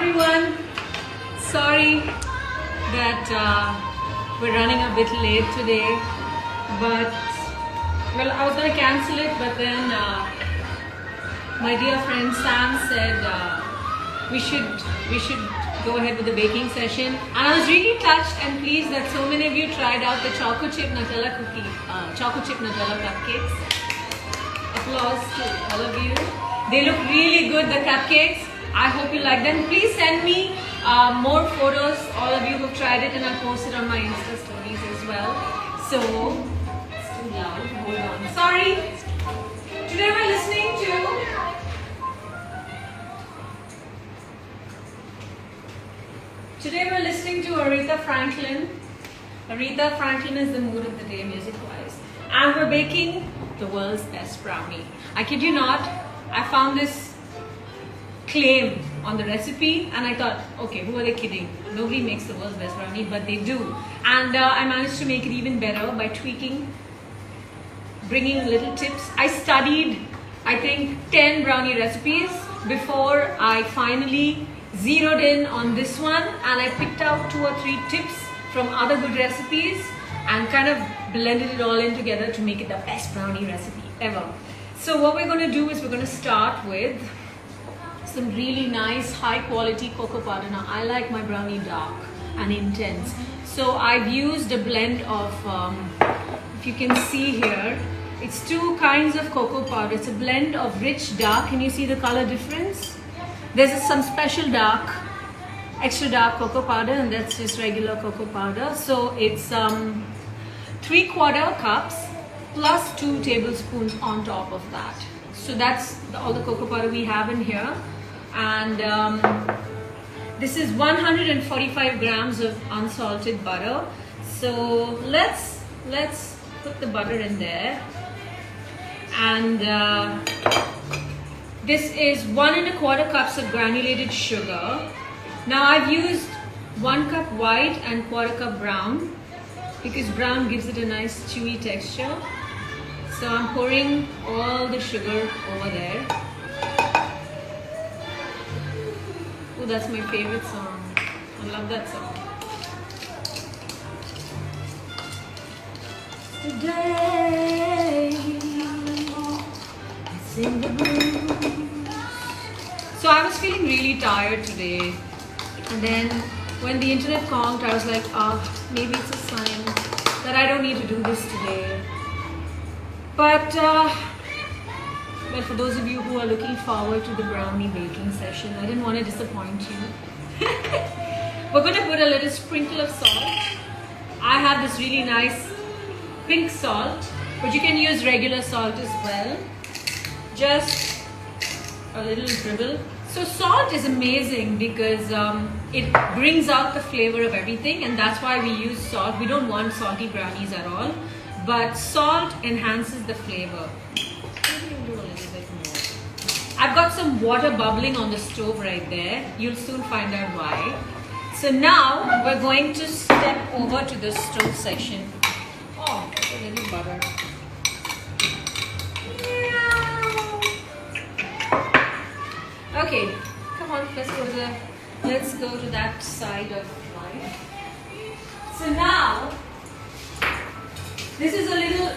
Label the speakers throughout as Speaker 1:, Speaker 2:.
Speaker 1: everyone. Sorry that we're running a bit late today, but well, I was going to cancel it, but then my dear friend Sam said we should go ahead with the baking session, and I was really touched and pleased that so many of you tried out the choco chip Nutella cupcakes. Applause to all of you. They look really good, the cupcakes. I hope you like them. Please send me more photos, all of you who've tried it, and I'll post it on my Insta stories as well. So, it's too loud. Hold on. Sorry. Today we're listening to Aretha Franklin. Aretha Franklin is the mood of the day music-wise. And we're baking the world's best brownie. I kid you not, I found this claim on the recipe and I thought, okay, who are they kidding? Nobody makes the world's best brownie, but they do. And I managed to make it even better by tweaking, bringing little tips. I studied, I think, 10 brownie recipes before I finally zeroed in on this one, and I picked out 2 or 3 tips from other good recipes and kind of blended it all in together to make it the best brownie recipe ever. So what we're going to do is we're going to start with some really nice high quality cocoa powder. Now I like my brownie dark and intense, so I've used a blend of if you can see here, it's 2 kinds of cocoa powder. It's a blend of rich dark. Can you see the color difference? There's some special dark, extra dark cocoa powder, and that's just regular cocoa powder. So it's 3/4 cups plus 2 tablespoons on top of that. So that's all the cocoa powder we have in here. And this is 145 grams of unsalted butter. So let's put the butter in there. And this is 1 1/4 cups of granulated sugar. Now I've used 1 cup white and 1/4 cup brown because brown gives it a nice chewy texture. So I'm pouring all the sugar over there. Oh, that's my favorite song. I love that song. Today, it's in the blues. So I was feeling really tired today. And then when the internet conked, I was like, maybe it's a sign that I don't need to do this today. But well, for those of you who are looking forward to the brownie baking session, I didn't want to disappoint you. We're going to put a little sprinkle of salt. I have this really nice pink salt, but you can use regular salt as well. Just a little dribble. So salt is amazing because it brings out the flavor of everything, and that's why we use salt. We don't want salty brownies at all, but salt enhances the flavor. Do a little bit more. I've got some water bubbling on the stove right there. You'll soon find out why. So now we're going to step over to the stove section. Oh, a little butter. Okay, come on, let's go to that side of life. So now, this is a little,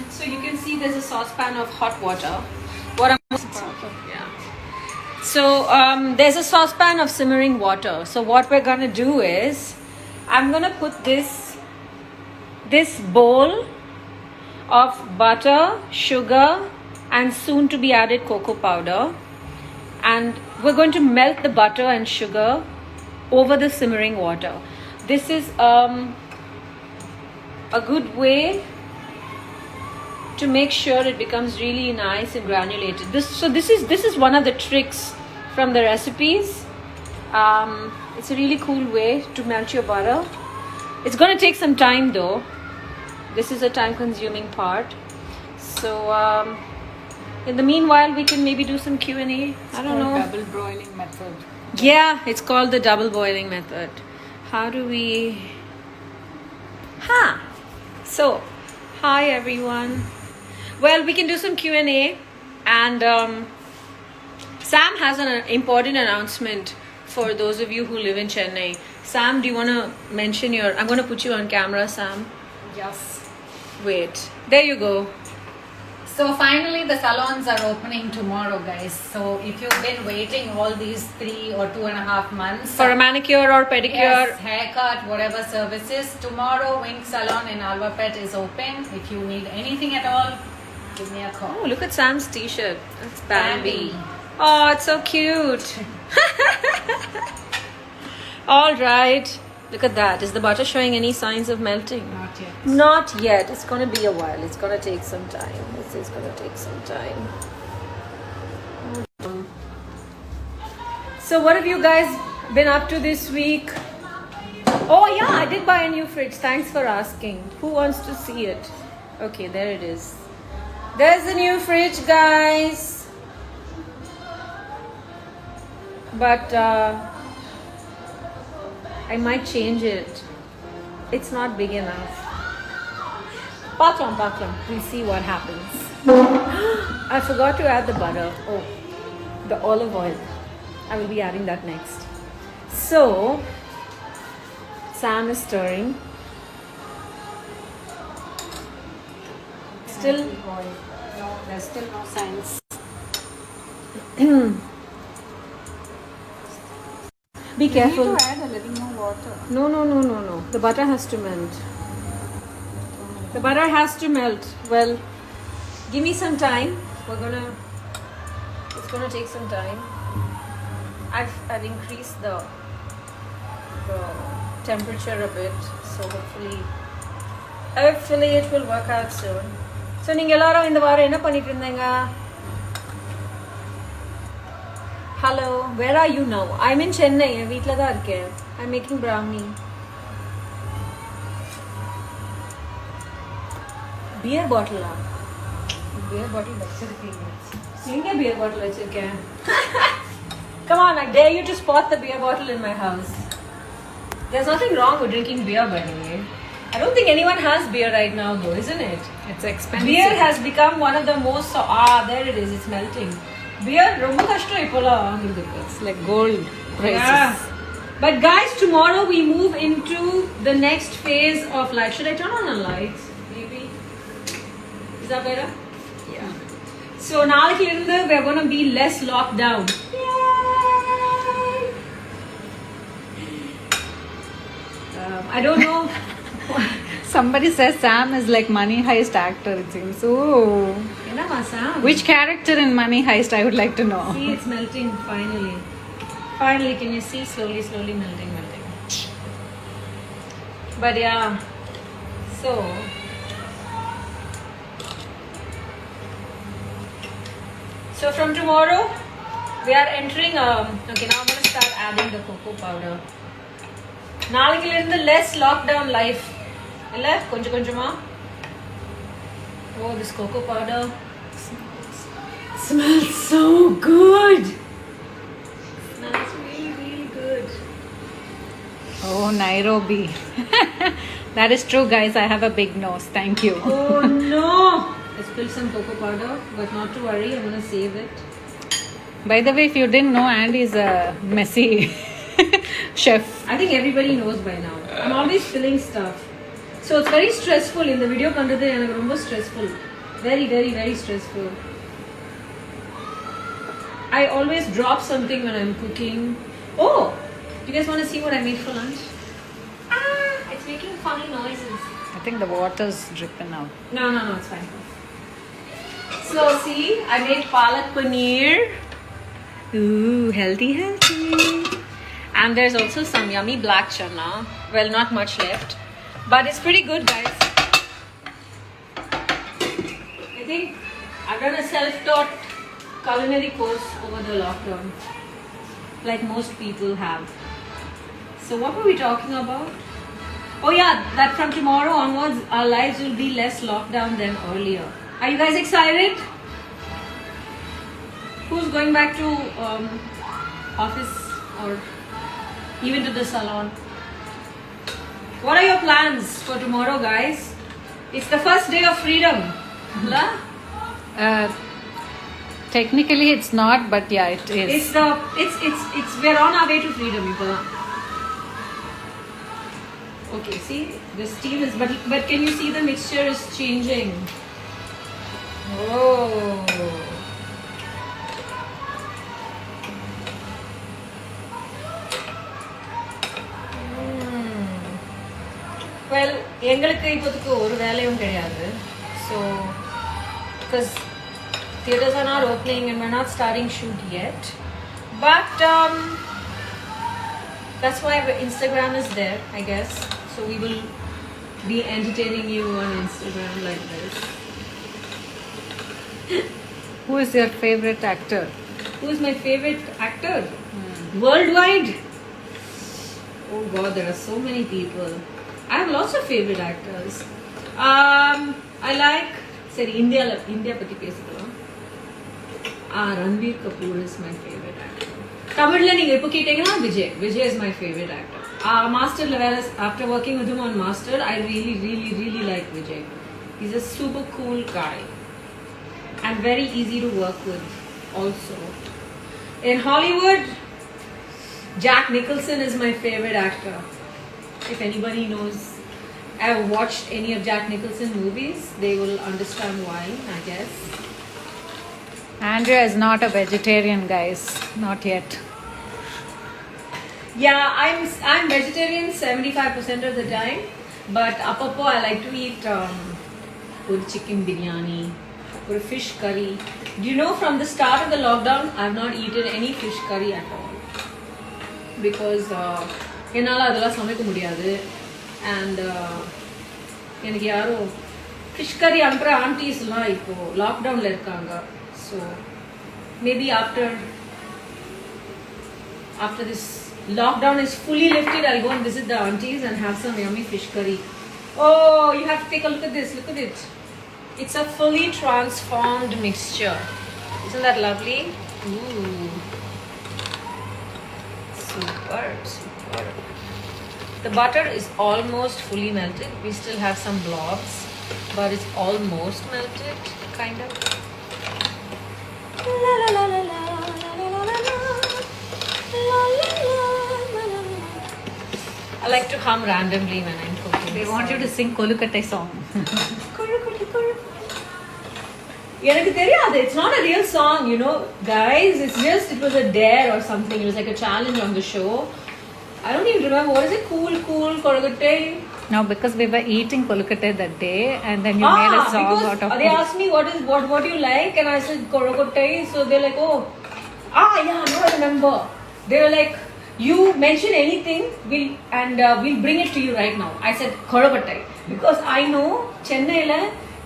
Speaker 1: so you can see there's a saucepan of hot water. So there's a saucepan of simmering water. So what we're gonna do is, I'm gonna put this bowl of butter, sugar, and soon to be added cocoa powder. And we're going to melt the butter and sugar over the simmering water. This is a good way to make sure it becomes really nice and granulated. This is one of the tricks from the recipes. It's a really cool way to melt your butter. It's going to take some time though. This is a time-consuming part. So in the meanwhile, we can maybe do some Q&A. I don't know.
Speaker 2: Double boiling method.
Speaker 1: Yeah, it's called the double boiling method. How do we... So, hi everyone. Well, we can do some Q&A, and Sam has an important announcement for those of you who live in Chennai. Sam, do you want to mention your... I'm going to put you on camera, Sam.
Speaker 2: Yes.
Speaker 1: Wait. There you go.
Speaker 2: So finally the salons are opening tomorrow, guys. So if you've been waiting all these 3 or 2.5 months
Speaker 1: For a manicure or pedicure.
Speaker 2: yes, haircut, whatever services, tomorrow Wink Salon in Alvapet is open. If you need anything at all, give me a call.
Speaker 1: Oh, look at Sam's t-shirt. That's Bambi.
Speaker 2: Bambi.
Speaker 1: Oh, it's so cute. All right. Look at that. Is the butter showing any signs of melting?
Speaker 2: Not yet.
Speaker 1: Not yet. It's going to be a while. It's going to take some time. This is going to take some time. So what have you guys been up to this week? Oh yeah, I did buy a new fridge. Thanks for asking. Who wants to see it? Okay, there it is. There's the new fridge, guys. But I might change it. It's not big enough. Paklam. We'll see what happens. I forgot to add the butter. Oh, the olive oil. I will be adding that next. So, Sam is stirring. Still,
Speaker 2: No, there's still no signs.
Speaker 1: be careful.
Speaker 2: You need to add a little more water.
Speaker 1: No. The butter has to melt. The butter has to melt. Well, give me some time. It's gonna take some time. I've increased the temperature a bit, so hopefully it will work out soon. So நீங்க எல்லாரும் இந்த வாரம் என்ன பண்ணிட்டு இருந்தீங்க? Hello, where are you now? I'm in Chennai. வீட்ல தான் இருக்கேன். I'm making brownie. Beer bottle. Beer bottle வச்சிருக்கீங்க. எங்க beer bottle வச்சிருக்கேன்? Come on, I dare you to spot the beer bottle in my house. There's nothing wrong with drinking beer, by the way. I don't think anyone has beer right now, though, isn't it?
Speaker 2: It's expensive.
Speaker 1: Beer has become one of the most... there it is. It's melting. Beer, ரொம்ப கஷ்டம் இப்போலாம் வாங்குறதுக்கு.
Speaker 2: It's like gold prices.
Speaker 1: Yeah. But guys, tomorrow we move into the next phase of life. Should I turn on the lights? Maybe. Is that better? Yeah. So நாளைக்கு இருந்து we're going to be less locked down. Yay! I don't know.
Speaker 2: Somebody says Sam is like Money Heist actor, it seems. Oh.
Speaker 1: என்னமா Sam?
Speaker 2: Which character in Money Heist I would like to know?
Speaker 1: See, it's melting finally. Finally, can you see? Slowly melting. But yeah, so from tomorrow we are entering okay, now I'm going to start adding the cocoa powder. நாளைக்குல இருந்து less lockdown life இல்ல கொஞ்சமா. Oh, this cocoa powder smells so good. Smells really good.
Speaker 2: Oh, Nairobi. That is true, guys. I have a big nose. Thank you.
Speaker 1: Oh no! I spilled some cocoa powder, but not to worry, I'm gonna save it.
Speaker 2: By the way, if you didn't know, Andy is a messy chef.
Speaker 1: I think everybody knows by now. I'm always spilling stuff. So it's very stressful. In the video pandrathu enakku romba stressful. Very, very, very stressful. I always drop something when I'm cooking. Oh! Do you guys want to see what I made for lunch? It's making funny noises.
Speaker 2: I think the water's dripping out.
Speaker 1: No, it's fine. So see, I made palak paneer. Ooh, healthy. And there's also some yummy black chana. Well, not much left, but it's pretty good, guys. I think I've done a self-taught culinary course over the lockdown, like most people have. So what were we talking about? Oh yeah, that from tomorrow onwards, our lives will be less locked down than earlier. Are you guys excited? Who's going back to office or even to the salon? What are your plans for tomorrow, guys? It's the first day of freedom.
Speaker 2: Technically, it's not, but yeah, it is.
Speaker 1: It's we're on our way to freedom, people. Okay, see, the steam is, but can you see the mixture is changing? Oh. Well, எங்களுக்கு இப்போதுக்கு ஒரு வேலையும் கிடையாது. So, because theaters are not opening and we're not starting shoot yet. But that's why Instagram is there, I guess. So we will be entertaining you on Instagram like this.
Speaker 2: Who is your favorite actor?
Speaker 1: Who is my favorite actor? Worldwide? Oh God, there are so many people. I have lots of favorite actors. I like, sorry, India patti பேசிக்கலாம். Ranbir Kapoor is my favorite actor. Tamilla நீங்க இப்போ கேட்டீங்கன்னா Vijay is my favorite actor. Master Levelas, after working with him on Master, I really like Vijay. He's a super cool guy and very easy to work with also. In Hollywood, Jack Nicholson is my favorite actor. If anybody knows, I've watched any of Jack Nicholson movies, they will understand why, I guess.
Speaker 2: Andrea is not a vegetarian, guys. Not yet.
Speaker 1: Yeah, I'm vegetarian 75% of the time, but apappo I like to eat good chicken biryani or fish curry. Do you know from the start of the lockdown I've not eaten any fish curry at all because என்னால் அதெல்லாம் சமைக்க முடியாது and எனக்கு யாரும் fish கறி அனுப்புகிற ஆண்டிஸ்லாம் இப்போது லாக்டவுனில் இருக்காங்க so maybe after this lockdown is fully lifted, I'll go and visit the aunties and have some yummy fish curry. Oh, you have to take a look at this. Look at it. It's a fully transformed mixture. Isn't that lovely? Ooh. Superb. The butter is almost fully melted. We still have some blobs, but it's almost melted, kind of. La la la la la la la la la la la la. I like to hum randomly when I'm cooking.
Speaker 2: They want you to sing Kolukattai song.
Speaker 1: எனக்கு தெரியாது. It's not a real song, you know, guys. It was a dare or something. It was like a challenge on the show. I don't even remember. What is it? Cool, Kolukattai?
Speaker 2: No, because we were eating Kolukattai that day and then you made a song out of it.
Speaker 1: They asked me what do you like and I said Kolukattai. So they're like, oh, yeah, now I remember. They were like, you mention anything, we'll bring it to you right now. I said Kolukattai because I know Chennai la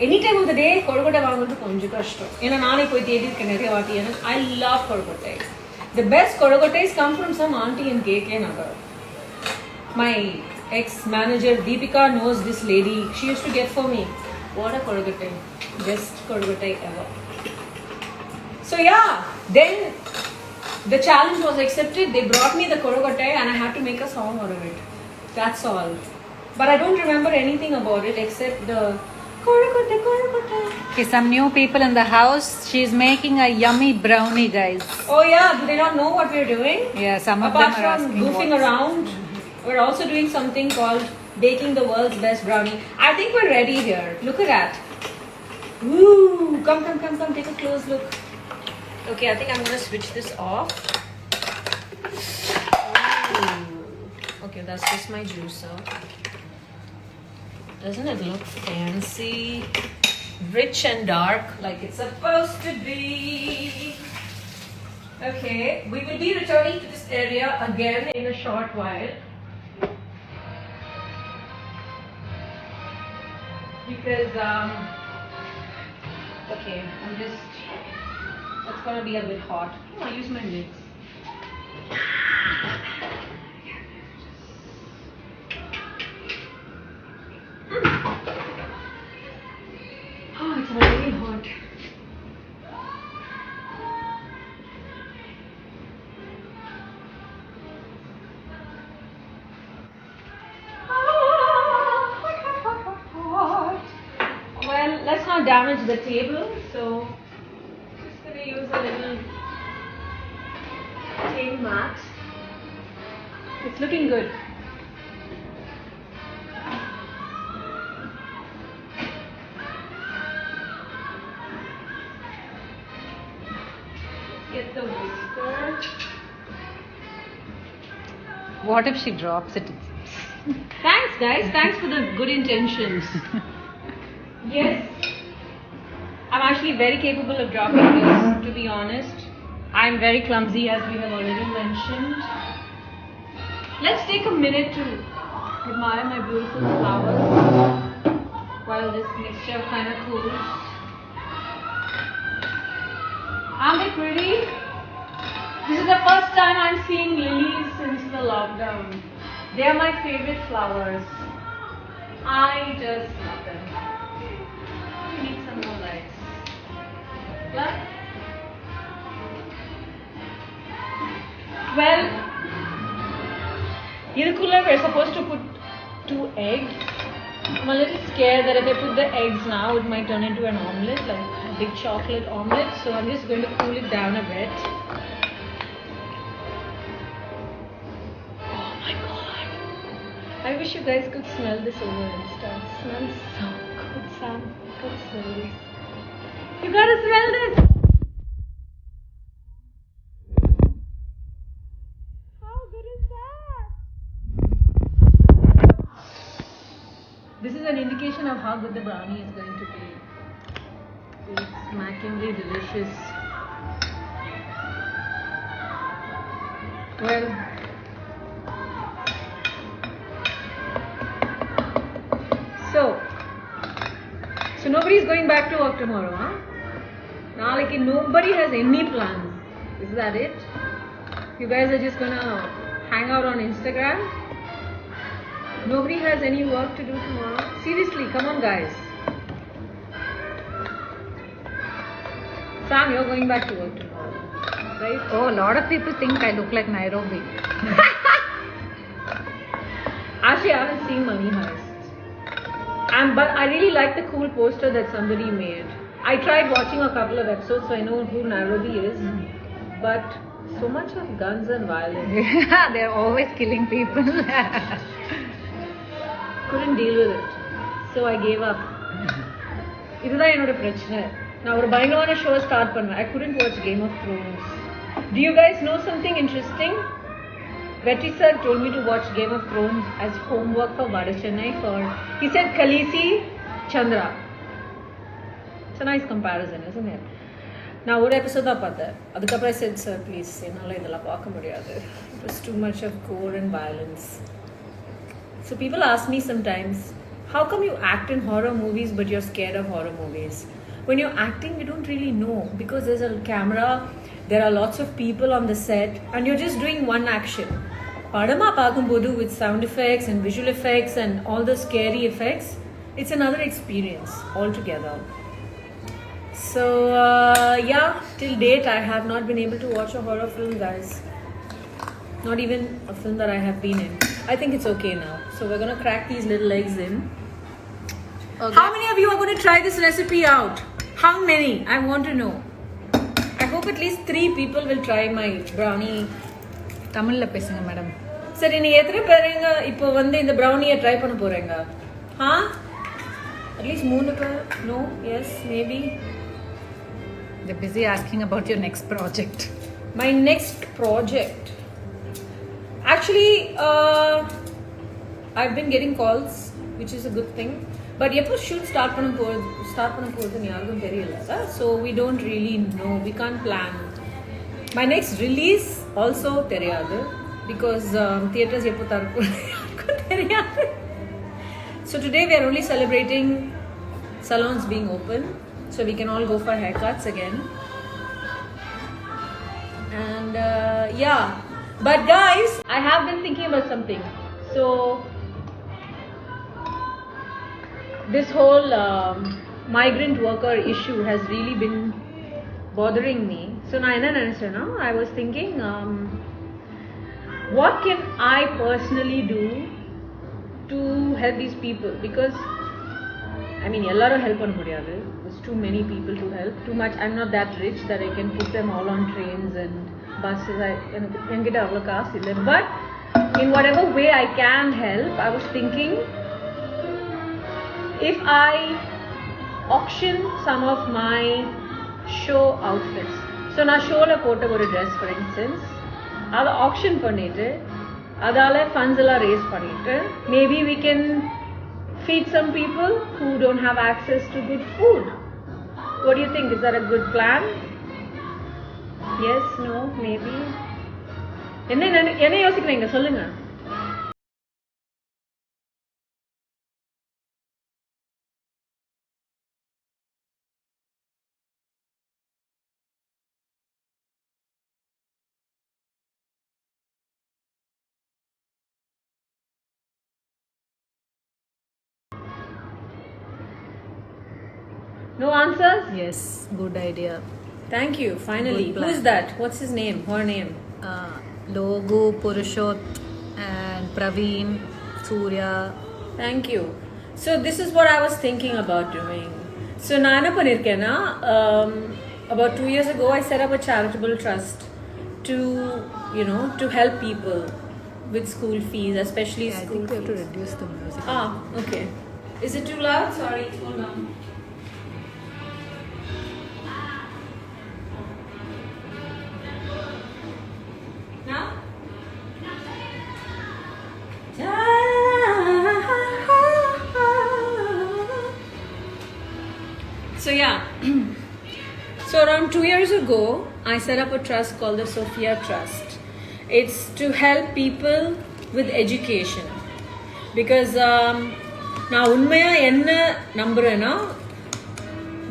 Speaker 1: any time of the day Kolukattai vaangadhu konjam kashtam. Ena naane poi thedirukken neriya vaati. I love Kolukattai. The best Kolukattais come from some auntie in KK Nagar. My ex-manager Deepika knows this lady. She used to get for me. What a Kolukattai. Best Kolukattai ever. So yeah, then the challenge was accepted. They brought me the Kolukattai and I had to make a song out of it. That's all. But I don't remember anything about it except the Kolukattai.
Speaker 2: Okay, some new people in the house. She's making a yummy brownie, guys.
Speaker 1: Oh yeah, do they not know what we're doing?
Speaker 2: Yeah, some of
Speaker 1: Apart
Speaker 2: them are
Speaker 1: from
Speaker 2: asking
Speaker 1: goofing around, we're also doing something called baking the world's best brownie. I think we're ready here. Look at that. Ooh, come. Take a close look. Okay, I think I'm going to switch this off. Ooh. Okay, that's just my juicer. Doesn't it look fancy? Rich and dark like it's supposed to be. Okay, we will be returning to this area again in a short while. Because, okay, that's gonna be a bit hot. Oh, I use my mitts. Oh, it's already hot. Well, let's not damage the table, so just gonna use a mat. It's looking good. Get the whisker.
Speaker 2: What if she drops it?
Speaker 1: Thanks, guys. Thanks for the good intentions. Yes. I'm actually very capable of dropping this, to be honest. I'm very clumsy, as we have already mentioned. Let's take a minute to admire my beautiful flowers while this mixture kind of cools. Aren't they pretty? This is the first time I'm seeing lilies since the lockdown. They are my favorite flowers. I just love them. We need some more lights. Look. Well, Irukula, we're supposed to put 2 eggs. I'm a little scared that if I put the eggs now, it might turn into an omelette, like a big chocolate omelette. So I'm just going to cool it down a bit. Oh my god. I wish you guys could smell this over Insta. It smells so good, Sam. Good smell this. You gotta smell this! How good is that? This is an indication of how good the brownie is going to be. It's smackingly delicious. Well, so nobody's going back to work tomorrow, huh? Now, like, nobody has any plans. Is that it? You guys are just gonna hang out on Instagram? Nobody has any work to do tomorrow? Seriously, come on, guys. Sam, you're going back to work tomorrow, right?
Speaker 2: Oh, a lot of people think I look like Nairobi.
Speaker 1: Actually, I haven't seen Money Heist. But I really like the cool poster that somebody made. I tried watching a couple of episodes, so I know who Nairobi is. But so much of guns and violence.
Speaker 2: They're always killing people.
Speaker 1: Couldn't deal with it. So I gave up. இதுதான் என்னோட பிரச்சனை. நான் ஒரு பயங்கரமான show start பண்ணுவேன். I couldn't watch Game of Thrones. Do you guys know something interesting? Vetri sir told me to watch Game of Thrones as homework for Vada Chennai he said Khaleesi Chandra. It's a nice comparison, isn't it? Now, one episode தான் பார்த்தேன். அதுக்கப்புறம் I said, sir, please, என்னால இதெல்லாம் பார்க்க முடியாது. It was too much of gore and violence. So people ask me sometimes, how come you act in horror movies but you're scared of horror movies? When you're acting, you don't really know because there's a camera, there are lots of people on the set, and you're just doing one action. Padama Pakumbodu with sound effects and visual effects and all the scary effects, it's another experience altogether. So, yeah, till date, I have not been able to watch a horror film, guys. Not even a film that I have been in. I think it's okay now. So, we're gonna crack these little eggs in. Okay. How many of you are going to try this recipe out? How many? I want to know. I hope at least 3 people will try my brownie.
Speaker 2: தமிழ்ல பேசுங்க madam.
Speaker 1: சரி, நீ எத்தனை பேருங்க இப்போ வந்து இந்த brownie try பண்ண போறீங்க? At least 3 பேர்? No? Yes? Maybe?
Speaker 2: They're busy asking about your next project.
Speaker 1: My next project. Actually, I've been getting calls, which is a good thing. But எப்போ shoot ஸ்டார்ட் பண்ண போறதுன்னு யாருக்கும் தெரியல. So we don't really know. We can't plan. My next release also தெரியாது because theaters எப்போ திறக்கும் யாருக்கும் தெரியாது. So today we are only celebrating salons being open, so we can all go for haircuts again. And yeah, but guys, I have been thinking about something. So this whole migrant worker issue has really been bothering me. So now I was thinking, what can I personally do to help these people? Because I mean, ellarum help panna mudiyadhu. There's too many people to help. Too much. I'm not that rich that I can put them all on trains and buses. என்கிட்ட அவ்வளோ காசு இல்லை. But in whatever way I can help, I was thinking if I auction some of my show outfits. So நான் ஷோவில் போட்ட ஒரு dress for instance அதை action பண்ணிட்டு அதால் ஃபண்ட்ஸ் எல்லாம் ரேஸ் பண்ணிட்டு maybe we can feed some people who don't have access to good food. What do you think? Is that a good plan? Yes, no, maybe. என்ன யோசிக்கிறீங்க சொல்லுங்க. No answers?
Speaker 2: Yes, good idea.
Speaker 1: Thank you. Finally.
Speaker 2: Good plan.
Speaker 1: Who's that? What's his name? Her name?
Speaker 2: Logu, Purushot, and Praveen, Surya.
Speaker 1: Thank you. So this is what I was thinking about doing. So Nana Panirkena, about 2 years ago, I set up a charitable trust to, to help people with school fees, especially
Speaker 2: Yeah, I
Speaker 1: school
Speaker 2: think we have to
Speaker 1: fees.
Speaker 2: reduce the music.
Speaker 1: Okay. Is it too loud? Sorry, hold on. Now? So yeah, so around 2 years ago, I set up a trust called the Sophia Trust. It's to help people with education because now unmaya enna nambrena,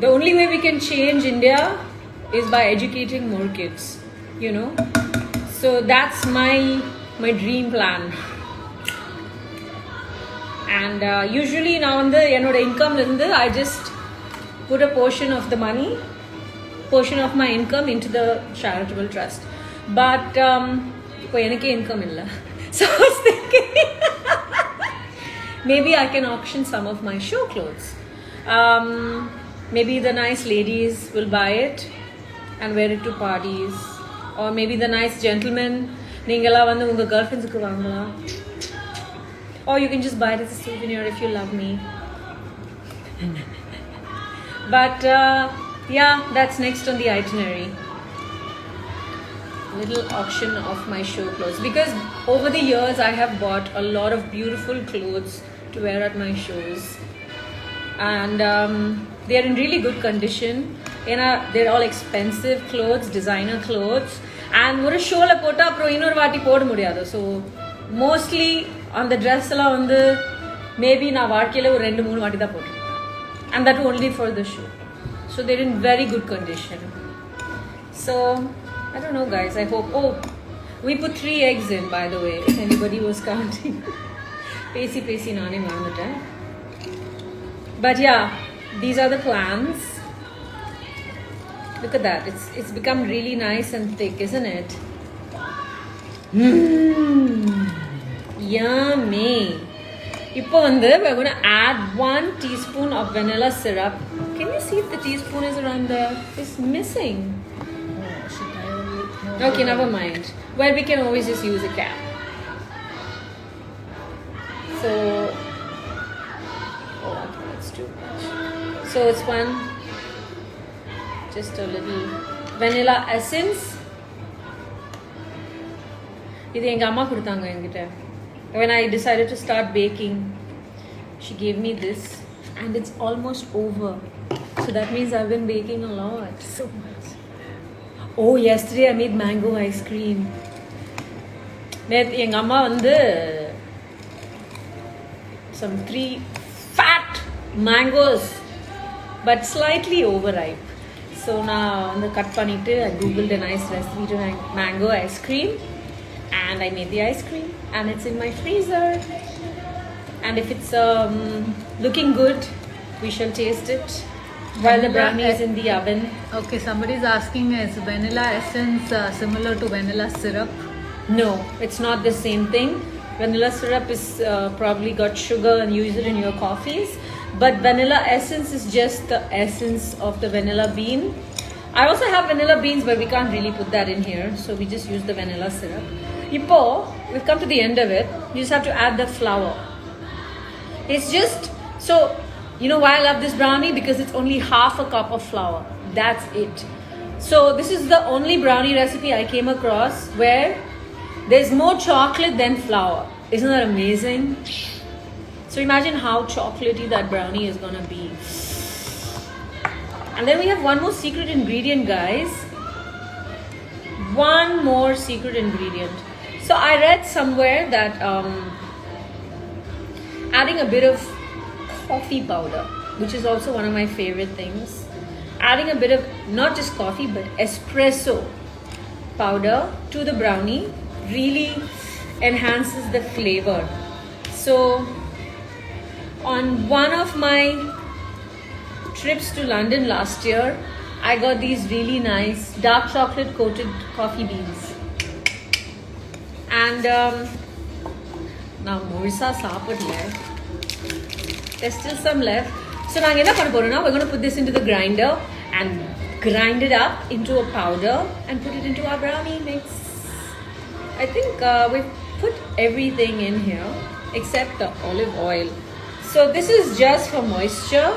Speaker 1: the only way we can change India is by educating more kids, So that's my dream plan. And usually now on the income I just put a portion of my income into the charitable trust. But income illa. So I was thinking maybe I can auction some of my show clothes. Maybe the nice ladies will buy it and wear it to parties. Or maybe the nice gentlemen, நீங்களா வந்து உங்க girlfriendsக்கு வாங்கலாம். Or you can just buy it as a souvenir if you love me. But yeah, that's next on the itinerary. Little auction of my show clothes. Because over the years I have bought a lot of beautiful clothes to wear at my shows. And they are in really good condition. They're all expensive clothes, designer clothes. And ஒரு ஷோவில் போட்டால் அப்புறம் இன்னொரு வாட்டி போட முடியாது. So mostly அந்த dress எல்லாம் வந்து மேபி நான் வாழ்க்கையில் ஒரு 2-3 வாட்டி தான் போட்டிருப்பேன். And that only for the show. So they're in very good condition. So I don't know guys, I hope. Oh, we put 3 eggs in, by the way, if anybody was counting. Pesi naane marnuten. But yeah, these are the plans. Look at that. It's become really nice and thick, isn't it? Yummy. Now we're going to add 1 teaspoon of vanilla syrup. Can you see if the teaspoon is around there? It's missing. Okay, never mind. Well, we can always just use a cap. So, I think that's too much. So it's just a little vanilla essence. இது எங்க அம்மா கொடுத்தாங்க என்கிட்ட. When I decided to start baking, she gave me this and it's almost over. So that means I've been baking a lot.
Speaker 2: So much.
Speaker 1: Oh, yesterday I made mango ice cream. எங்க அம்மா வந்து some 3 fat mangoes but slightly overripe. So now I cut pannittu, I googled a nice recipe to make mango ice cream and I made the ice cream and it's in my freezer. And if it's looking good, we shall taste it while the brownie is in the oven.
Speaker 2: Okay, somebody's asking, is vanilla essence similar to vanilla syrup?
Speaker 1: No, it's not the same thing. Vanilla syrup is probably got sugar and use it in your coffees. But vanilla essence is just the essence of the vanilla bean. I also have vanilla beans, but we can't really put that in here, so we just use the vanilla syrup. We've come to the end of it. You just have to add the flour. It's just, so, you know why I love this brownie? Because it's only half a cup of flour. That's it. So this is the only brownie recipe I came across where there's more chocolate than flour. Isn't that amazing? So imagine how chocolatey that brownie is gonna be. And then we have one more secret ingredient, guys. One more secret ingredient. So I read somewhere that adding a bit of coffee powder, which is also one of my favorite things. Adding a bit of not just coffee but espresso powder to the brownie really enhances the flavor. So on one of my trips to London last year, I got these really nice dark chocolate coated coffee beans. And now Morisa saapidla. There's still some left. So now we're going to put this into the grinder and grind it up into a powder and put it into our brownie mix. I think we've put everything in here except the olive oil. So this is just for moisture.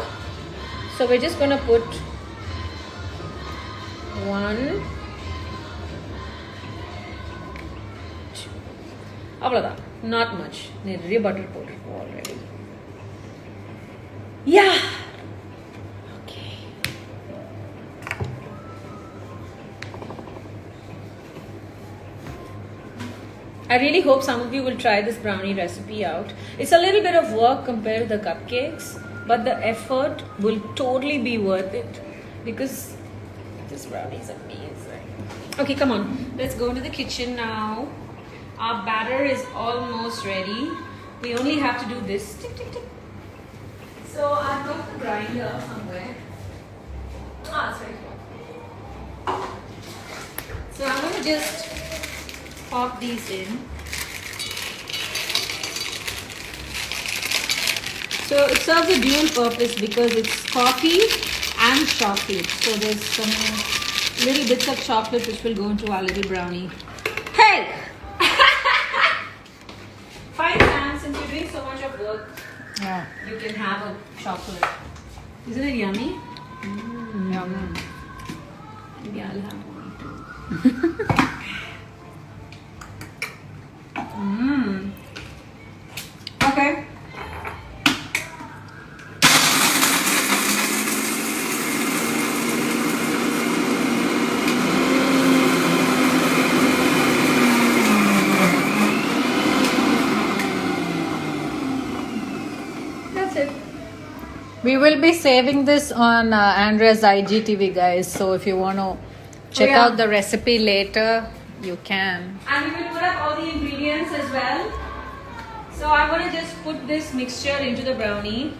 Speaker 1: So we're just going to put 1, 2. Avlada, not much. Nerre butter powder already. Yeah. Okay. I really hope some of you will try this brownie recipe out. It's a little bit of work compared to the cupcakes, but the effort will totally be worth it because this brownie is amazing. Okay, come on. Let's go into the kitchen now. Our batter is almost ready. We only have to do this. Tick, tick, tick. So I've got the grinder somewhere. It's right here. So I'm going to just pop these in. So it serves a dual purpose because it's coffee and chocolate. So there's some little bits of chocolate which will go into our little brownie. Hey! Fine, Sam, since you're doing so much of work,
Speaker 2: Yeah.
Speaker 1: you can have a chocolate. Isn't it yummy?
Speaker 2: Yum.
Speaker 1: Maybe I'll have one. Okay. That's it.
Speaker 2: We will be saving this on Andrea's IGTV, guys. So if you want to check
Speaker 1: yeah.
Speaker 2: out the recipe later, you can.
Speaker 1: And we will put up all the ingredients as well. So I'm going to just put this mixture into the brownie.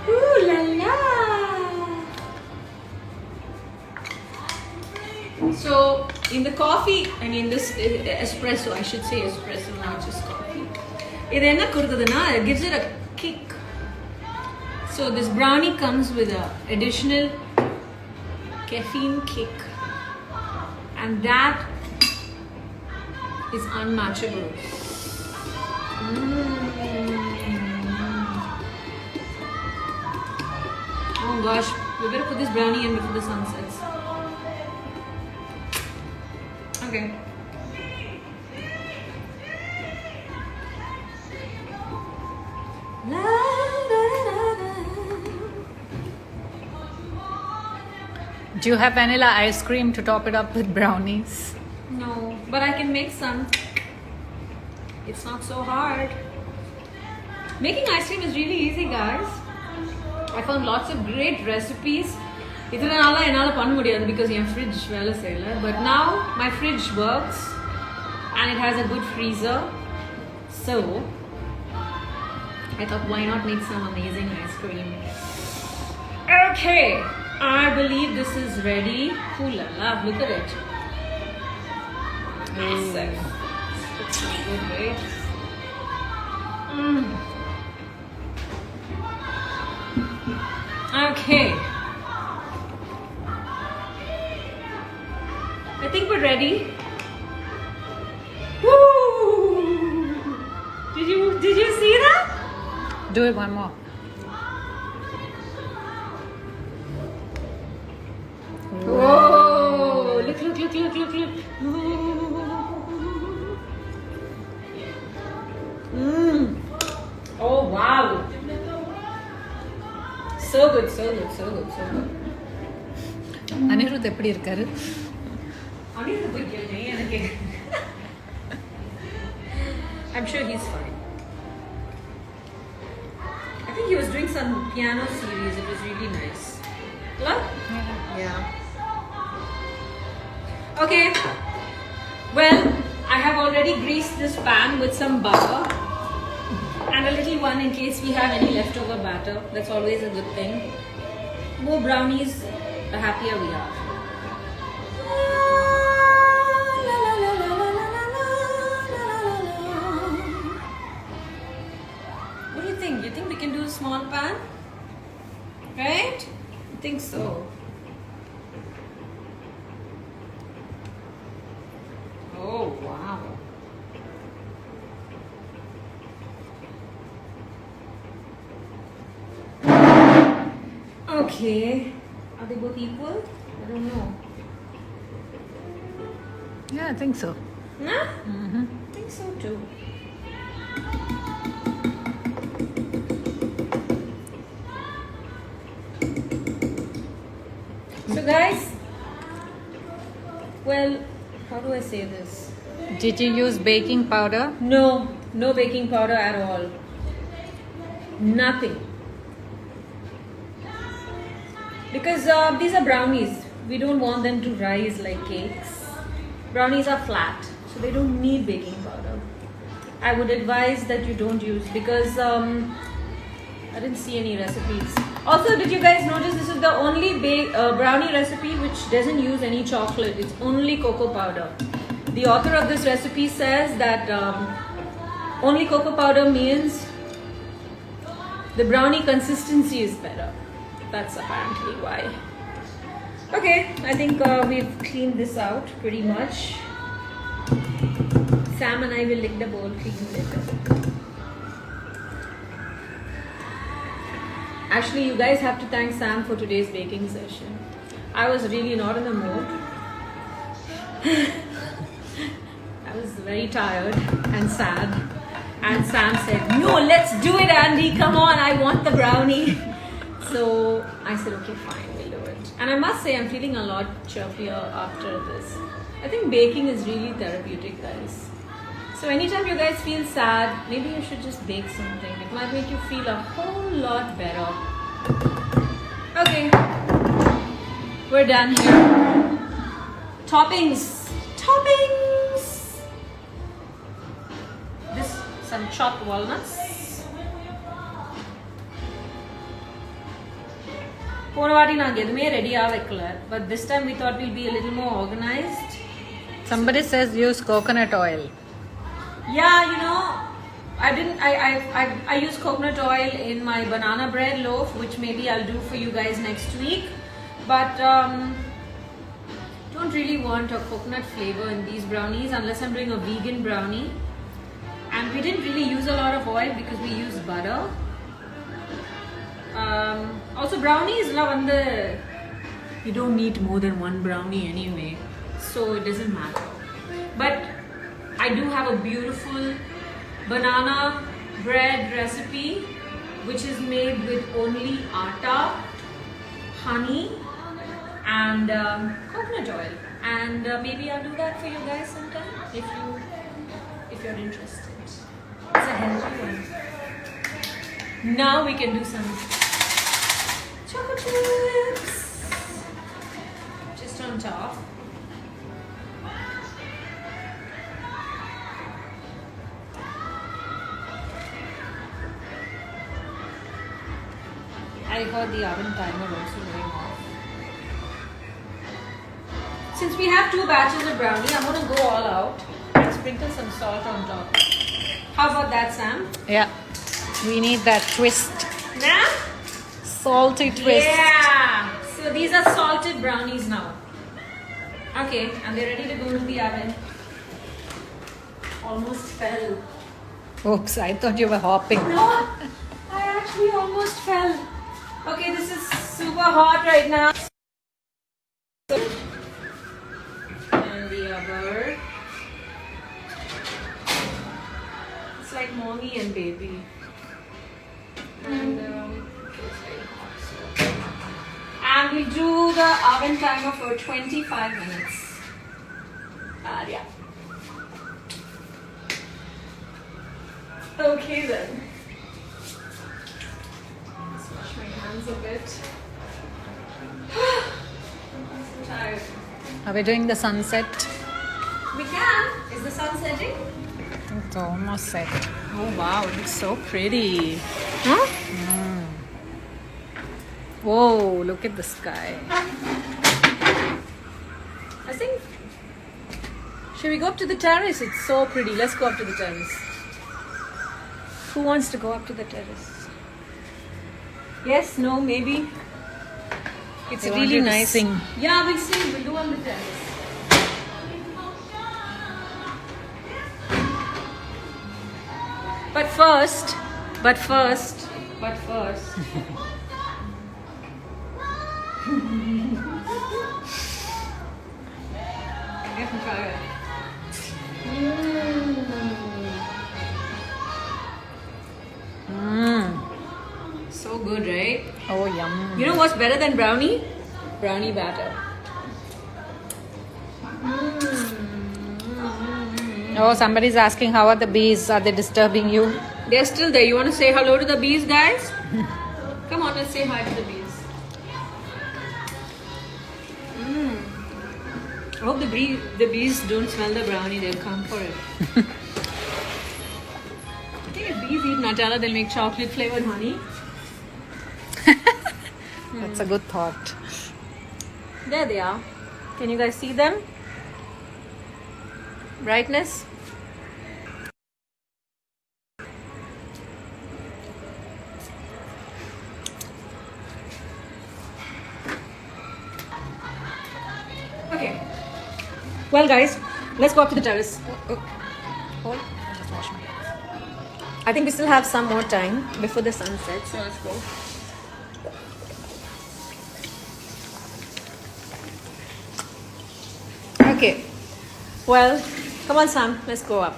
Speaker 1: Ooh la la! So in the coffee, this espresso, I should say espresso, not just coffee. It gives it a kick. So this brownie comes with an additional caffeine kick. And that is unmatchable. Oh gosh, we better put this brownie in before the sun sets. Okay.
Speaker 2: Do you have vanilla ice cream to top it up with brownies?
Speaker 1: No, but I can make some. It's not so hard. Making ice cream is really easy, guys. I found lots of great recipes. Because my fridge but now my fridge works and it has a good freezer. So I thought, why not make some amazing ice cream? Okay, I believe this is ready. Ooh la la, look at it. Massive. Looks so good, right? Okay. already. Woo! Did you see that?
Speaker 2: Do it one more.
Speaker 1: Whoa! Look. Oh wow! So good.
Speaker 2: Anirudh எப்படி இருக்காரு?
Speaker 1: அனிருத் போய் கேளுங்க எனக்கு. I'm sure he's fine. I think he was doing some piano series. It was really nice. What? Yeah. Okay. Well, I have already greased this pan with some butter and a little one in case we have any leftover batter. That's always a good thing. More brownies, the happier we are. What do you think? You think we can do a small pan? Right? I think so. Oh, wow. Okay. Are they both equal? I don't know.
Speaker 2: Yeah, I think so.
Speaker 1: Nah? I think so too. So guys, well, how do I say this?
Speaker 2: Did you use baking powder?
Speaker 1: No baking powder at all. Nothing. Because these are brownies. We don't want them to rise like cakes. Brownies are flat, so they don't need baking powder. I would advise that you don't use because I didn't see any recipes. Also, did you guys notice this is the only brownie recipe which doesn't use any chocolate? It's only cocoa powder. The author of this recipe says that only cocoa powder means the brownie consistency is better. That's apparently why. Okay, I think we've cleaned this out pretty much. Sam and I will lick the bowl clean later. Actually, you guys have to thank Sam for today's baking session. I was really not in the mood. I was very tired and sad. And Sam said, "No, let's do it, Andy. Come on, I want the brownie." So I said, "Okay, fine, we'll do it." And I must say, I'm feeling a lot chirpier after this. I think baking is really therapeutic, guys. So anytime you guys feel sad, maybe you should just bake something. It might make you feel a whole lot better. Okay, we're done here. Toppings. This, some chopped walnuts. போன வாட்டி நாங்க எதுமே ரெடியா வைக்கல, but this time we thought we'll be a little more organized.
Speaker 2: Somebody says use coconut oil.
Speaker 1: Yeah, you know, I use coconut oil in my banana bread loaf, which maybe I'll do for you guys next week. But don't really want a coconut flavor in these brownies unless I'm doing a vegan brownie. And we didn't really use a lot of oil because we used butter. Also brownies you don't need more than one brownie anyway, so it doesn't matter. But I do have a beautiful banana bread recipe which is made with only atta, honey and coconut oil, and maybe I'll do that for you guys sometime if you're interested. It's a healthy one. Now we can do some chocolate chips just on top. I heard the oven timer also going off. Since we have 2 batches of brownie, I'm going to go all out and sprinkle some salt on top. How about that, Sam?
Speaker 2: Yeah, we need that twist.
Speaker 1: Nah?
Speaker 2: Salty twist.
Speaker 1: Yeah. So these are salted brownies now. Okay, and they're ready to go to the oven. Almost fell.
Speaker 2: Oops, I thought you were hopping.
Speaker 1: No, I actually almost fell. Okay, this is super hot right now. And the other. It's like mommy and baby. And it's very hot. So. And we'll do the oven timer for 25 minutes. Yeah. Okay then. Let's wash my hands a bit. I'm so tired.
Speaker 2: Are we doing the sunset?
Speaker 1: We can. Is the sun setting?
Speaker 2: It's almost set.
Speaker 1: Oh wow, it looks so pretty. Huh?
Speaker 2: Whoa, look at the sky.
Speaker 1: I think. Should we go up to the terrace? It's so pretty. Let's go up to the terrace. Who wants to go up to the terrace? Yes, no, maybe. It's
Speaker 2: They want
Speaker 1: really
Speaker 2: you to
Speaker 1: nice.
Speaker 2: sing.
Speaker 1: Yeah, we'll sing. We'll do on the terrace. But first. I can try it. So good, right?
Speaker 2: Oh, yum.
Speaker 1: You know what's better than brownie? Brownie batter.
Speaker 2: Oh, somebody's asking how are the bees? Are they disturbing you?
Speaker 1: They're still there. You want to say hello to the bees, guys? Come on, let's say hi to the bees. I hope the bees don't smell the brownie. They'll come for it. I think if bees eat Nutella, they'll make chocolate flavored honey.
Speaker 2: That's a good thought.
Speaker 1: There they are. Can you guys see them? Brightness. Okay. Well, guys, let's go up to the terrace.
Speaker 2: Hold. I'll just wash my hands.
Speaker 1: I think we still have some more time before the sun sets, so let's go. Okay. Well, come on, Sam. Let's go up.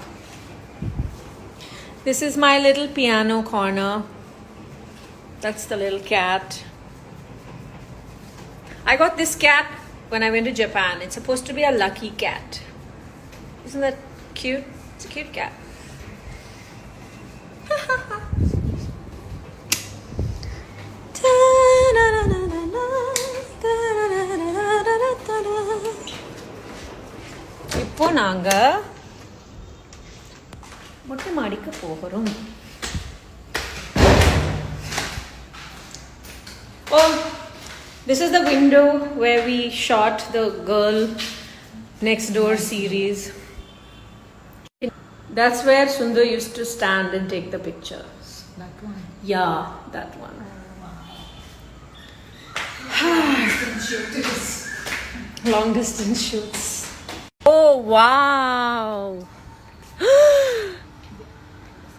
Speaker 1: This is my little piano corner. That's the little cat. I got this cat when I went to Japan. It's supposed to be a lucky cat. Isn't that cute? It's a cute cat. இப்போ நாங்க மொட்டை மாடிக்கு போகிறோம். Oh, this is the window where we shot the Girl Next Door series. That's where Sundar used to stand and take the pictures.
Speaker 2: That one.
Speaker 1: Yeah, that one. Long distance shoots. Oh wow.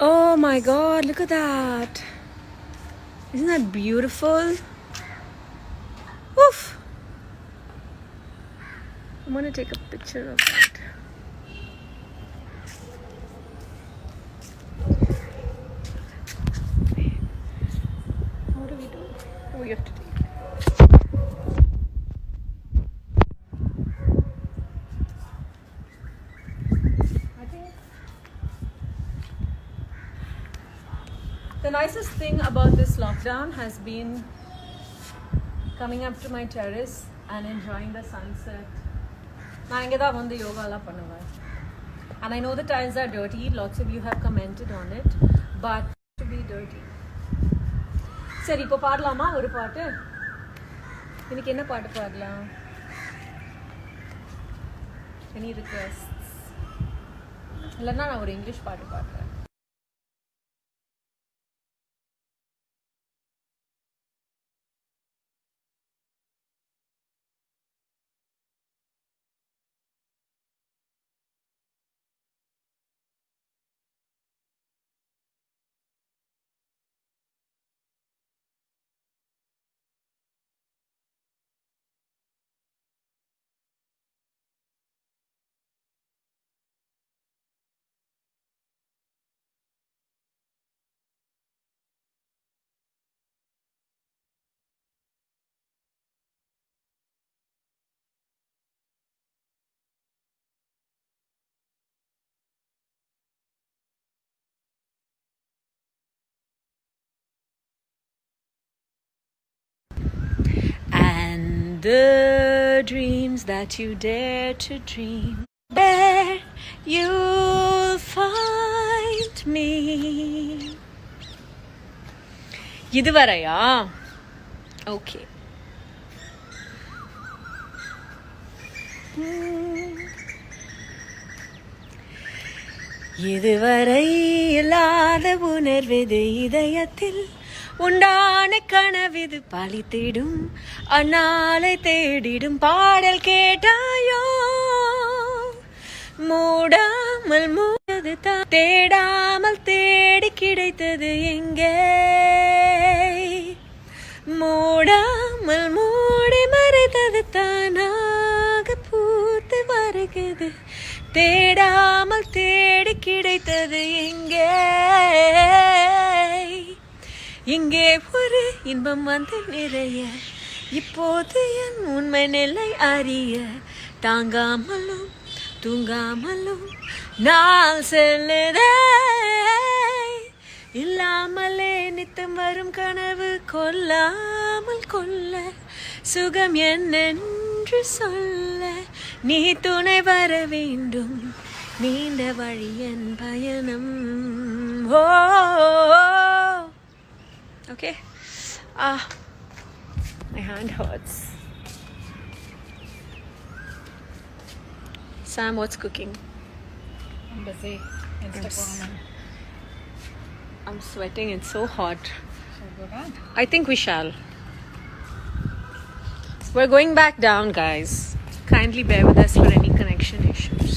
Speaker 1: Oh my god, look at that. Isn't that beautiful? Oof. I'm gonna take a picture of that. How do we do? Oh, you have to take. The nicest thing about this lockdown has been coming up to my terrace and enjoying the sunset. And I know the tiles are dirty. Lots of you have commented on it, but to be dirty. சரி இப்போ பாடலாமா ஒரு பாட்டு? இன்னைக்கு என்ன பாட்டு பாடலாம்? Any requests? இல்லைன்னா நான் ஒரு இங்கிலீஷ் பாட்டு பாடுறேன். The dreams that you dare to dream, there you'll find me. இதுவரையா? Okay. இதுவரை இல்லாத உணர்வது இதயத்தில் உண்டான கனவிது பழித்திடும் அந்நாளை தேடிடும் பாடல் கேட்டாயோ மூடாமல் மூடது தேடாமல் தேடி கிடைத்தது எங்கே மூடாமல் மூடி மறைத்தது தானாக பூத்து வருகிறது தேடாமல் தேடி கிடைத்தது எங்கே இங்கே ஒரு இன்பம் வந்து நிறைய இப்போது என் உண்மை நிலை அறிய தாங்காமலும் தூங்காமலும் நாள் செல்லுதே இல்லாமலே நித்தம் வரும் கனவு கொல்லாமல் கொல்ல சுகம் என்னென்று சொல்ல நீ துணை வர வேண்டும் நீண்ட வழி என் பயணம் ஓ okay my hand hurts. Sam, what's cooking?
Speaker 2: I'm busy. Instagram.
Speaker 1: I'm sweating, it's so hot.
Speaker 2: Shall we go back?
Speaker 1: I think we shall. We're going back down, guys. Kindly bear with us for any connection issues.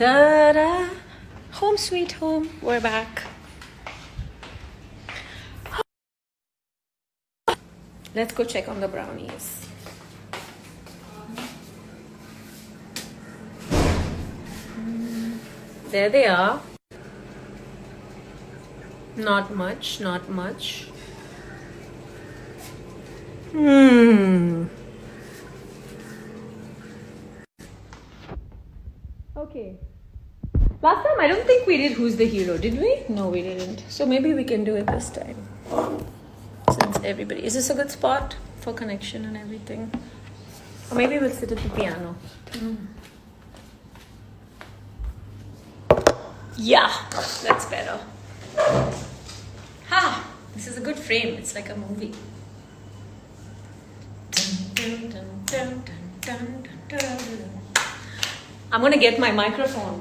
Speaker 1: Ta-da. Home sweet home. We're back. Let's go check on the brownies. There they are. Not much, not much. Okay. Last time I don't think we did Who's the Hero, did we? No, we didn't. So maybe we can do it this time. Since everybody... Is this a good spot for connection and everything? Or maybe we'll sit at the piano. Yeah, that's better. Ha! This is a good frame. It's like a movie. I'm gonna get my microphone.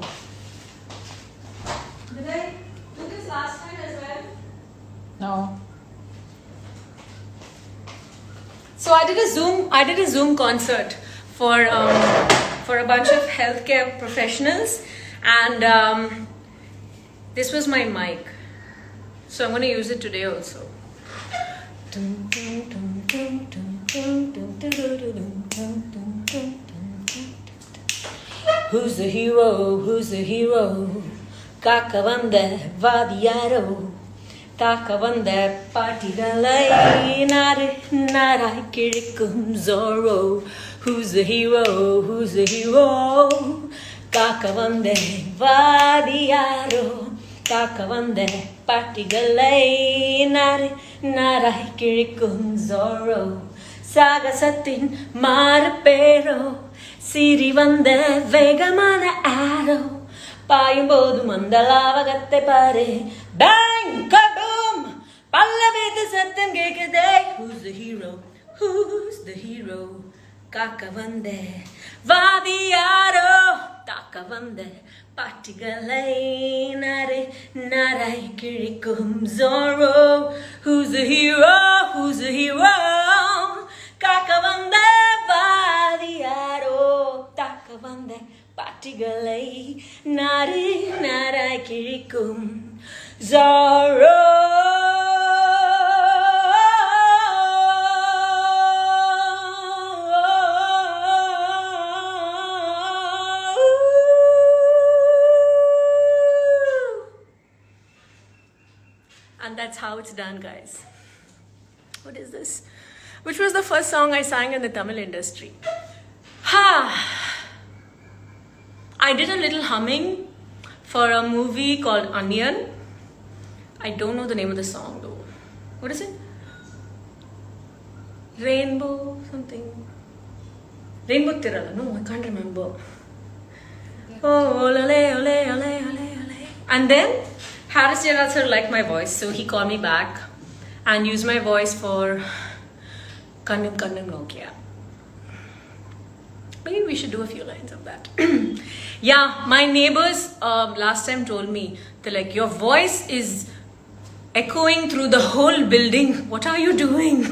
Speaker 1: Did I do this last time as well?
Speaker 2: No.
Speaker 1: So I did a Zoom concert for a bunch of healthcare professionals, and this was my mic. So I'm going to use it today also. Who's the hero? Who's the hero? Kaka vanda vadiyaro. Taka vanda partigalai narai kirikum Zorro. Who's the hero? Who's the hero? Kaka vanda vadiyaro. Taka vanda partigalai narai kirikum Zorro. Sagasatin marapero. Siri vanda vegamana arrow. பாயும்போது மந்தலாவகத்தை பாரு bang kaboom பல்லவித்து சத்தம் கேக்குதே who's the hero who's the hero காக்க வந்த வாதியாரோ தாக்க வந்த பாட்டிகளை நாரை கிழிக்கும் Zorro who's the hero who's the hero காக்க வந்த வாதியாரோ தாக்க வந்த பாட்டிகளை நாராய் கிழிக்கும் Zorro. And that's how it's done, guys. What is this? Which was the first song I sang in the Tamil industry? Ha! I did a little humming for a movie called Onion. I don't know the name of the song though. What is it? Rainbow something. Rainbow Tirala. No, I can't remember. Oh, ole, ole, ole, ole, ole. And then Harris Jayaraj sir liked my voice, so he called me back and used my voice for Kannum Kannum Nokia. Maybe we should do a few lines of that. Yeah, my neighbors last time told me, they're like, your voice is echoing through the whole building. What are you doing?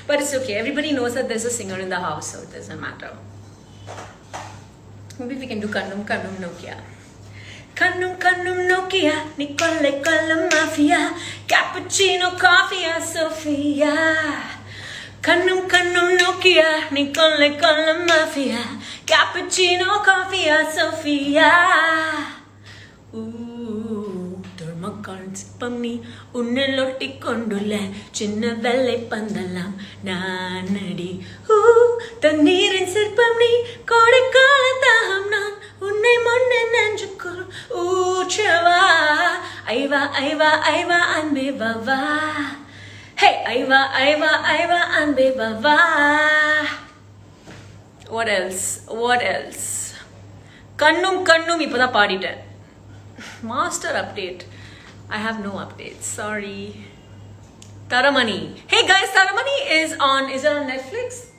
Speaker 1: But it's okay. Everybody knows that there's a singer in the house, so it doesn't matter. Maybe we can do Kannum Kannum Nokia. Kannum Kannum Nokia, Nicole Cola Mafia, Cappuccino Coffee, Sophia. Kannum Kannum Nokia, Nicole Cola Mafia, Cappuccino Coffee, Sophia. Pamni unnellotti kondulle chinna velle pandalam naanadi tanneerin sirpamni kodikala daham nan unne monne nenjukul uchava aiva anbe bava hey aiva anbe bava. What else kannum ipada paaditen. Master update. I have no updates. Sorry. Taramani. Hey guys, Taramani is on. Is it on Netflix?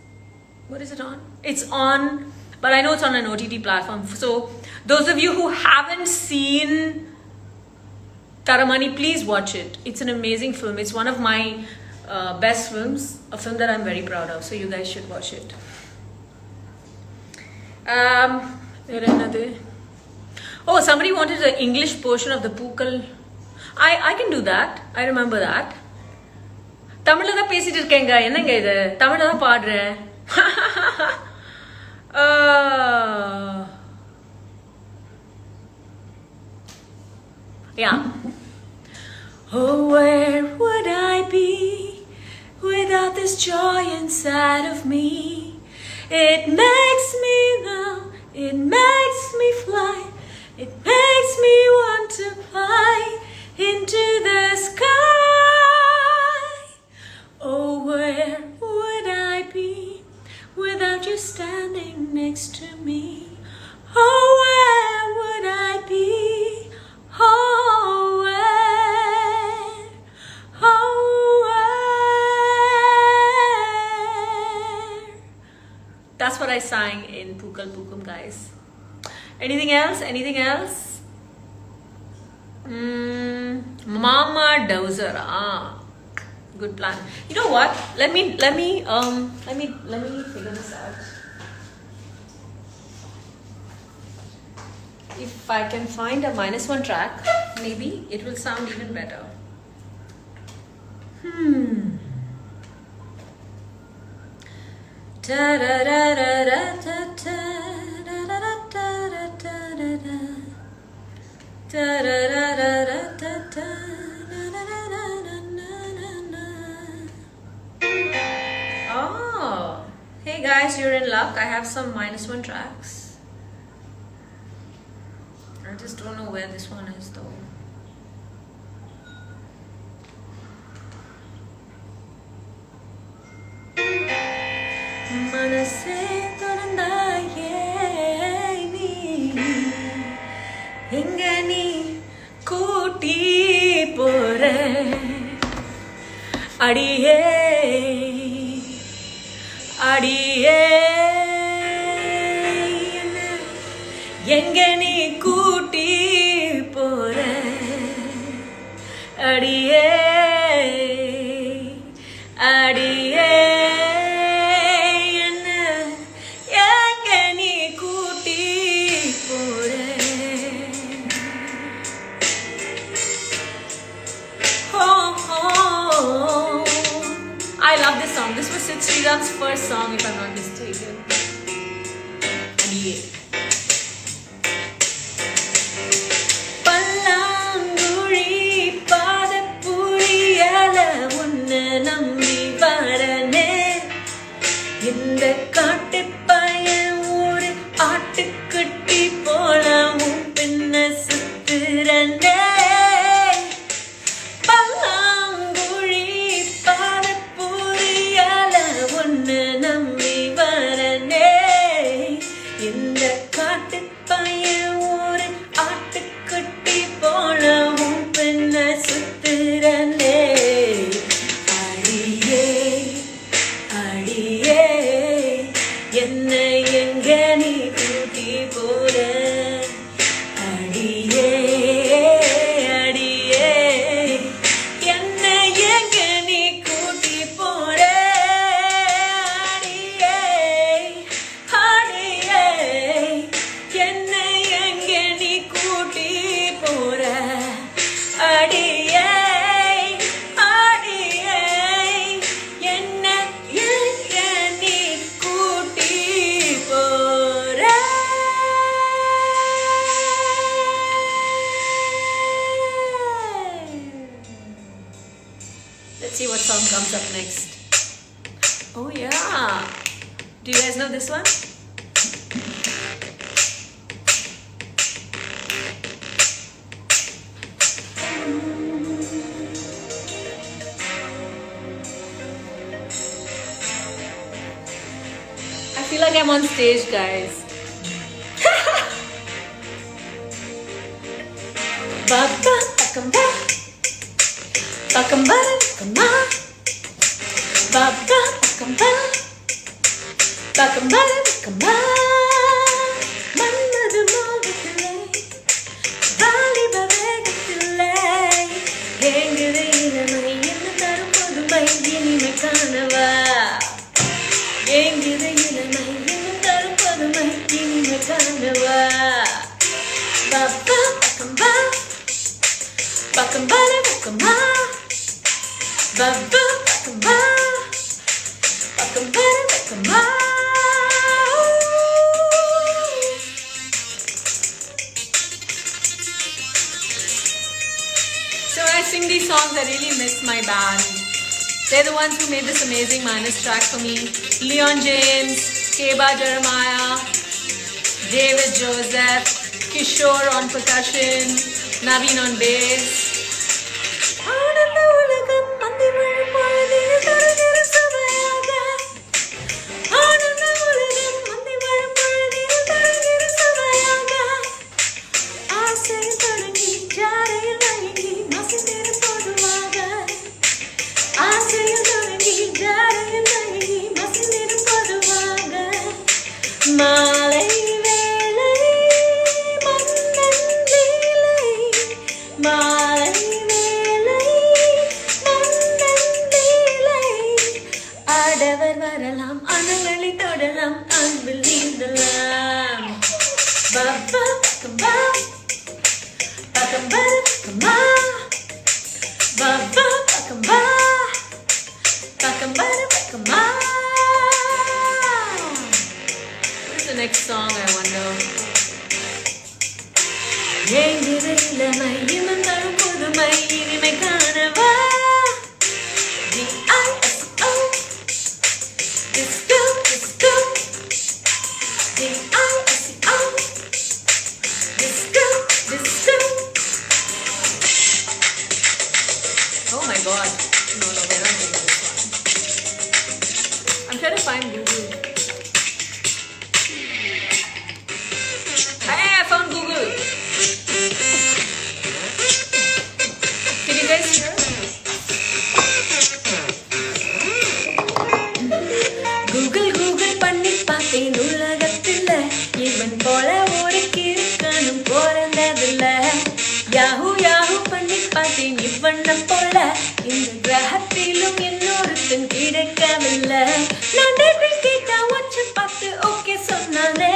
Speaker 1: What is it on? It's on, but I know it's on an OTT platform. So those of you who haven't seen Taramani, please watch it. It's an amazing film. It's one of my best films. A film that I'm very proud of. So you guys should watch it. Oh, somebody wanted the English portion of the Pookal. I can do that. I remember that. Tamil la பேசிட்டு இருக்கேங்க. என்னங்க இது? தமிழ்ல தான் பாடுறேன். Yeah. Oh, where would I be without this joy inside of me? It makes me know, it makes me fly, it makes me want to fly into the sky. Oh, where would I be without you standing next to me? Oh, where would I be? Oh, where? Oh, where? That's what I sang in Pookal Pookum, guys. Anything else? Anything else? Mama Dowser. Good plan. You know what? Let me figure this out. If I can find a -1 track, maybe it will sound even better. Oh, hey guys, you're in luck. I have some -1 tracks. I just don't know where this one is though. Manase thorandaye ni enga ni kooti pore adiye enga ni kooti pore adiye I love this song. This was Sid Sriram's first song, if I'm not mistaken. Adiye. Pallanguri padapuriyala unna nammi varane inda kaattu payan Let's see what song comes up next. Oh yeah. Do you guys know this one? I feel like I'm on stage, guys. Ba-ba, ba-ba. Bakamba, bakamba, bakamba, bakamba, bakamba, bakamba. Mannadu mogathile, vali bavagathile. Engire ilamai ennu tharum podumai inimai kaanava. Engire ilamai ennu tharum podumai inimai kaanava. Bakamba, bakamba, bakamba, bakamba. Ba-ba, ba-ba, ba-ba, ba-ba. So when I sing these songs, I really miss my band. They're the ones who made this amazing Minus track for me. Leon James, Keba Jeremiah, David Joseph, Kishore on percussion, Naveen on bass. What's the next song, I wonder? Oh my god. No, we're not doing this one. I'm trying to find Google. Hey, I found Google. Can you guys hear? Google பண்ணி பார்த்தேன் உலகத்துல இவன் போல ஒரு கிறுக்கனும் பிறந்ததில்ல. Yahoo பண்ணி பார்த்தேன் இவனை போல இந்த கிரகத்திலும் இன்னொருத்தன் கிடைக்கவில்லை. நான் டேட்டிங் கேட்டா வச்சு பார்த்து ஓகே சொன்னானே.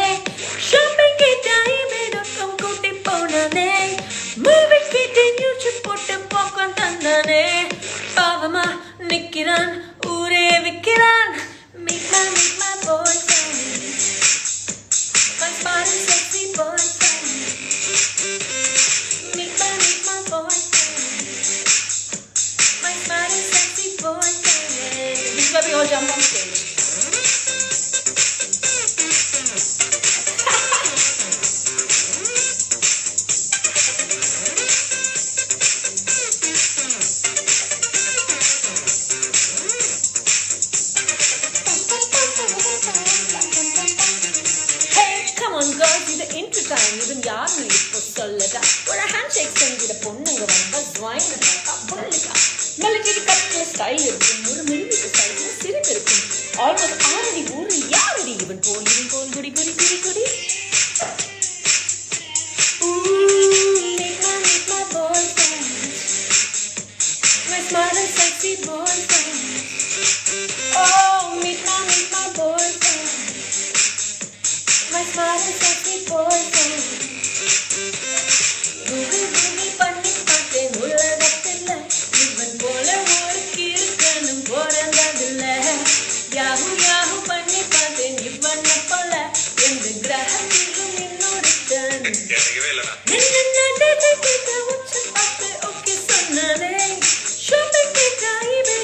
Speaker 1: ஷாப்பிங் கேட்டா இவனுக்கும் கூட்டி போனானே. மூவி கேட்டு யூடியூப் போட்டு பாப்கார்ன் தந்தானே. பாவமா நிக்கிறான் ஊரே விக்கிறான். Meet my boyfriend, my smart and sexy boyfriend. Meet my boyfriend, my smart and sexy boyfriend. This is where we all jump on stage. Even யாருன்னு இப்போ சொல்லட்டா ஒரு ஹேண்ட் ஷேக் செஞ்சிட பொண்ணுங்க வந்தா ஜாயின்டா பொண்ணுக்கா மெலடி கட்ல ஸ்டைல் இருக்கும் ஒரு மினிமிக்கு ஸ்டைல்ல சிரிப்பு இருக்கும் ஆல்மோஸ்ட் ஆல்ரெடி ஊரு யாரடி இவன் போல் குடி குடி குடி குடி meet my boyfriend, my smart and sexy boyfriend. Oh, meet my boyfriend, my smart and sexy boyfriend. Google பண்ணி பார்த்தேன் உலகத்துல இவன் போல ஒரு கிறுக்கனும் பிறந்ததில்ல. யாஹூ பண்ணி பார்த்தேன் இவனை போல எந்த கிரகத்திலும் இன்னொருத்தன். என்ன கேட்டா உச்ச பார்த்து ஓகே சொன்னானே. ஷாப்பிங் கேட்டா இவன்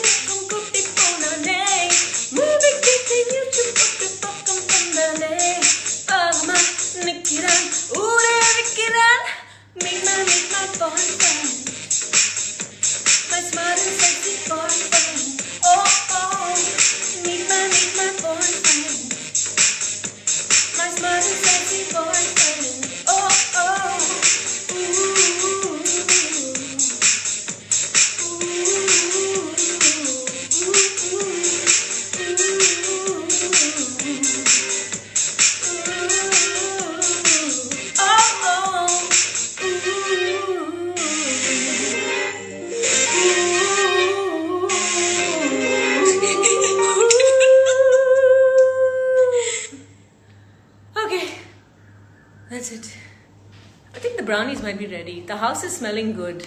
Speaker 1: brownies might be ready. The house is smelling good.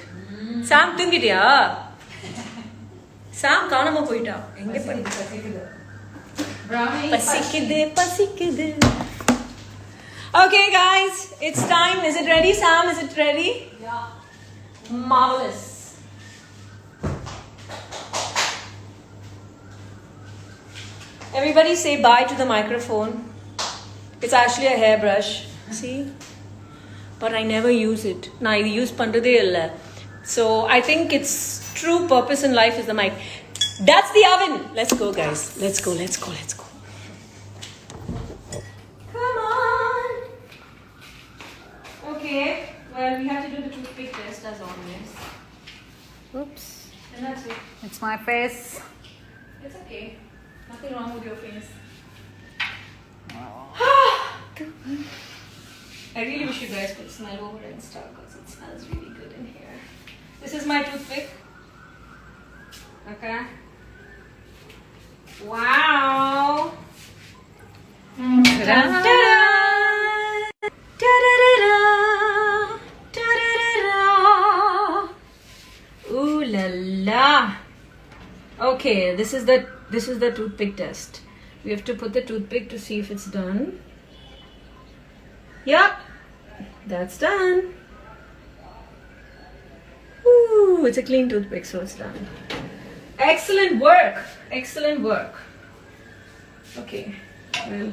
Speaker 1: Sam, தூங்கிட்டியா? Sam காணாம போயிட்டா. எங்க போயிட்டா?
Speaker 2: Brownie.
Speaker 1: பசிக்குது. Okay guys, it's time. Is it ready, Sam? Is it ready?
Speaker 2: Yeah.
Speaker 1: Marvelous. Everybody say bye to the microphone. It's actually a hairbrush. See? But I never use it. Na I use pandade illa. So I think its true purpose in life is the mic. That's the oven. Let's go, guys. Let's go. Come on. Okay. Well, we have to do the toothpick test as always. Oops. And that's it.
Speaker 2: It's my face.
Speaker 1: It's okay. Nothing wrong with your face. I really wish you guys could smell over Insta because it smells really good in here. This is my toothpick. Okay. Wow. Da-da-da. Da-da-da-da. Da-da-da-da. Ooh la la. Okay, this is the toothpick test. We have to put the toothpick to see if it's done. Yep, that's done. Ooh, it's a clean toothpick, so it's done. Excellent work. Okay, well.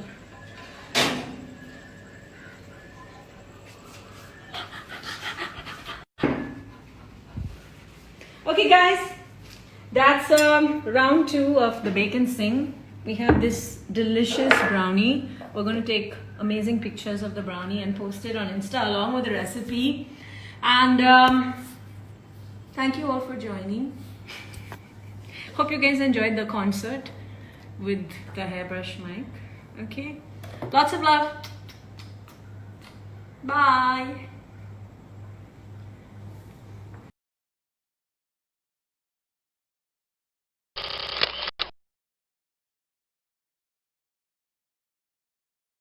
Speaker 1: Okay, guys. That's round 2 of the bacon sing. We have this delicious brownie. We're going to take amazing pictures of the brownie and post it on Insta along with the recipe. And thank you all for joining. Hope you guys enjoyed the concert with the hairbrush mic. Okay. Lots of love. Bye.